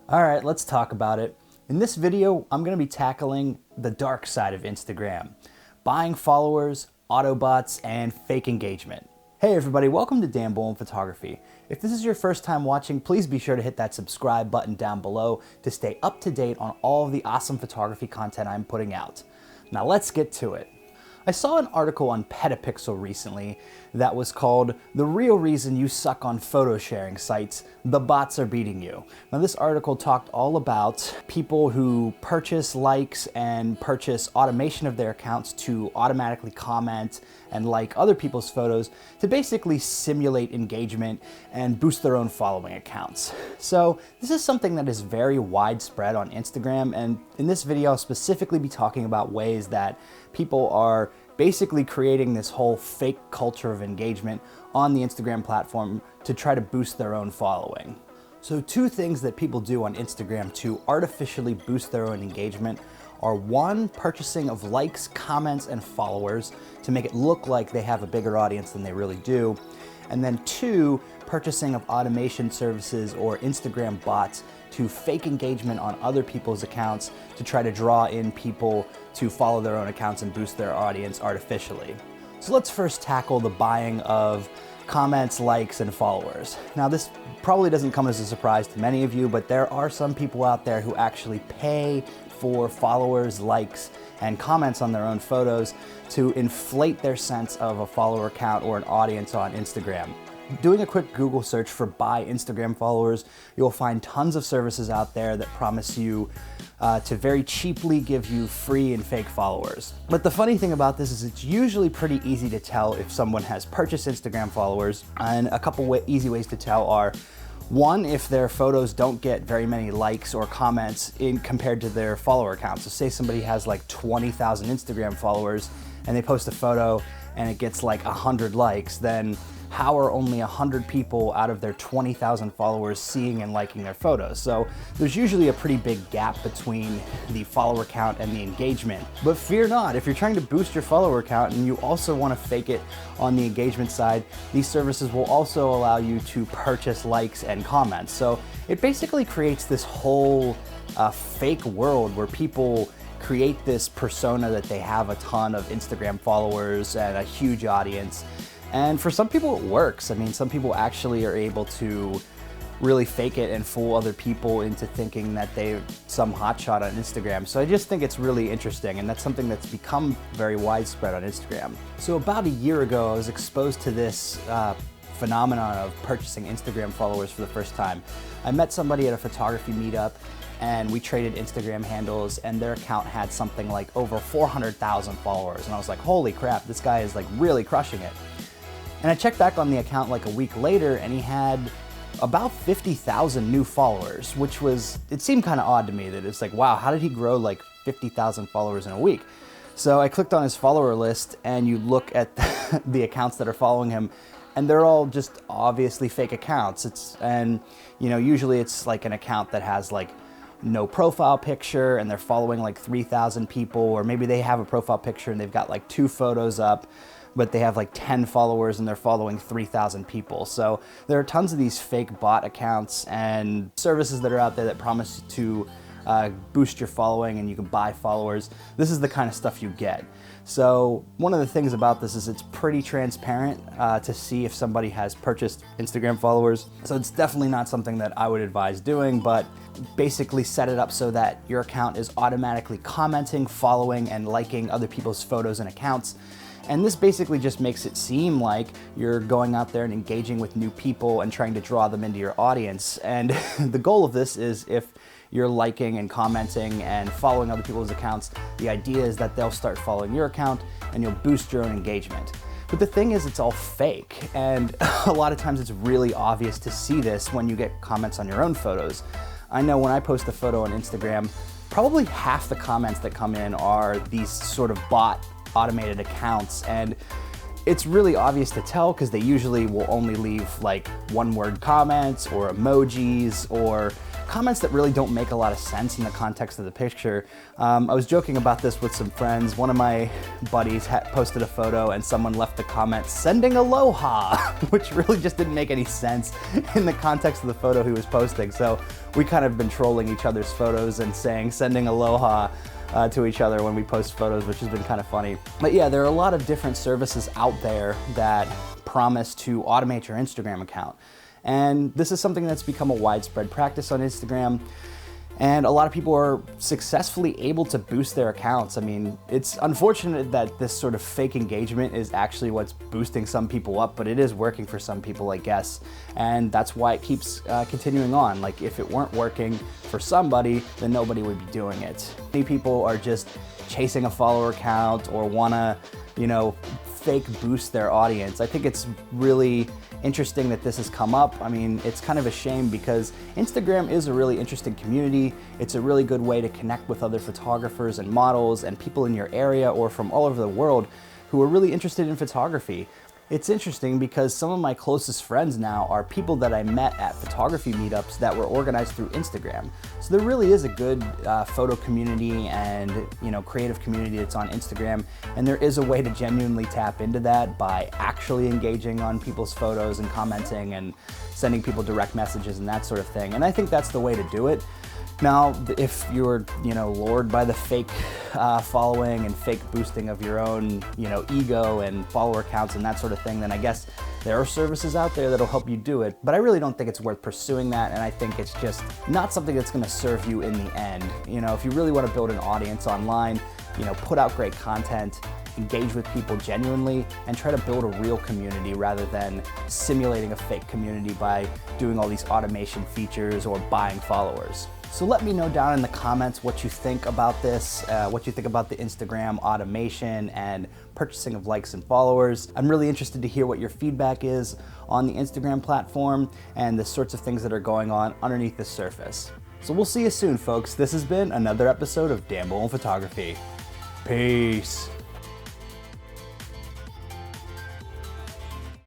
All right, let's talk about it. In this video, I'm gonna be tackling the dark side of Instagram: buying followers, Autobots, and fake engagement. Hey everybody, welcome to Dan Bullman Photography. If this is your first time watching, please be sure to hit that subscribe button down below to stay up to date on all of the awesome photography content I'm putting out. Now let's get to it. I saw an article on Petapixel recently that was called "The Real Reason You Suck on Photo Sharing Sites, the Bots Are Beating You." Now this article talked all about people who purchase likes and purchase automation of their accounts to automatically comment and like other people's photos to basically simulate engagement and boost their own following accounts. So this is something that is very widespread on Instagram, and in this video I'll specifically be talking about ways that people are basically creating this whole fake culture of engagement on the Instagram platform to try to boost their own following. So two things that people do on Instagram to artificially boost their own engagement are: one, purchasing of likes, comments, and followers to make it look like they have a bigger audience than they really do. And then two, purchasing of automation services or Instagram bots to fake engagement on other people's accounts to try to draw in people to follow their own accounts and boost their audience artificially. So let's first tackle the buying of comments, likes, and followers. Now this probably doesn't come as a surprise to many of you, but there are some people out there who actually pay for followers, likes, and comments on their own photos to inflate their sense of a follower count or an audience on Instagram. Doing a quick Google search for buy Instagram followers, you'll find tons of services out there that promise you to very cheaply give you free and fake followers. But the funny thing about this is it's usually pretty easy to tell if someone has purchased Instagram followers, and a couple easy ways to tell are: one, if their photos don't get very many likes or comments compared to their follower count. So say somebody has like 20,000 Instagram followers and they post a photo and it gets like 100 likes, then how are only 100 people out of their 20,000 followers seeing and liking their photos? So there's usually a pretty big gap between the follower count and the engagement. But fear not, if you're trying to boost your follower count and you also want to fake it on the engagement side, these services will also allow you to purchase likes and comments. So it basically creates this whole fake world where people create this persona that they have a ton of Instagram followers and a huge audience. And for some people it works. I mean, some people actually are able to really fake it and fool other people into thinking that they're some hotshot on Instagram. So I just think it's really interesting, and that's something that's become very widespread on Instagram. So about a year ago, I was exposed to this phenomenon of purchasing Instagram followers for the first time. I met somebody at a photography meetup and we traded Instagram handles, and their account had something like over 400,000 followers. And I was like, holy crap, this guy is like really crushing it. And I checked back on the account like a week later and he had about 50,000 new followers, which was, it seemed kind of odd to me that it's like, wow, how did he grow like 50,000 followers in a week? So I clicked on his follower list and you look at the accounts that are following him and they're all just obviously fake accounts. And you know, usually it's like an account that has like no profile picture and they're following like 3,000 people, or maybe they have a profile picture and they've got like 2 photos up, but they have like 10 followers and they're following 3,000 people. So there are tons of these fake bot accounts and services that are out there that promise to boost your following and you can buy followers. This is the kind of stuff you get. So one of the things about this is it's pretty transparent to see if somebody has purchased Instagram followers. So it's definitely not something that I would advise doing, but basically set it up so that your account is automatically commenting, following, and liking other people's photos and accounts. And this basically just makes it seem like you're going out there and engaging with new people and trying to draw them into your audience. And the goal of this is, if you're liking and commenting and following other people's accounts, the idea is that they'll start following your account and you'll boost your own engagement. But the thing is, it's all fake. And a lot of times it's really obvious to see this when you get comments on your own photos. I know when I post a photo on Instagram, probably half the comments that come in are these sort of bot automated accounts, and It's really obvious to tell because they usually will only leave like one-word comments or emojis or comments that really don't make a lot of sense in the context of the picture. I was joking about this with some friends. One of my buddies posted a photo and someone left the comment, "Sending aloha," which really just didn't make any sense in the context of the photo he was posting. So we kind of been trolling each other's photos and saying "sending aloha" to each other when we post photos, which has been kind of funny. But yeah, there are a lot of different services out there that promise to automate your Instagram account. And this is something that's become a widespread practice on Instagram. And a lot of people are successfully able to boost their accounts. I mean, it's unfortunate that this sort of fake engagement is actually what's boosting some people up, but it is working for some people, I guess. And that's why it keeps continuing on. Like, if it weren't working for somebody, then nobody would be doing it. Many people are just chasing a follower count or wanna, fake boost their audience. I think it's really interesting that this has come up. I mean, it's kind of a shame because Instagram is a really interesting community. It's a really good way to connect with other photographers and models and people in your area or from all over the world who are really interested in photography. It's interesting because some of my closest friends now are people that I met at photography meetups that were organized through Instagram. So there really is a good photo community and creative community that's on Instagram, and there is a way to genuinely tap into that by actually engaging on people's photos and commenting and sending people direct messages and that sort of thing. And I think that's the way to do it. Now, if you're, lured by the fake following and fake boosting of your own, ego and follower counts and that sort of thing, then I guess there are services out there that'll help you do it. But I really don't think it's worth pursuing that, and I think it's just not something that's gonna serve you in the end. If you really wanna build an audience online, put out great content, engage with people genuinely, and try to build a real community rather than simulating a fake community by doing all these automation features or buying followers. So let me know down in the comments what you think about this, what you think about the Instagram automation and purchasing of likes and followers. I'm really interested to hear what your feedback is on the Instagram platform and the sorts of things that are going on underneath the surface. So we'll see you soon, folks. This has been another episode of Dan Bullman Photography. Peace.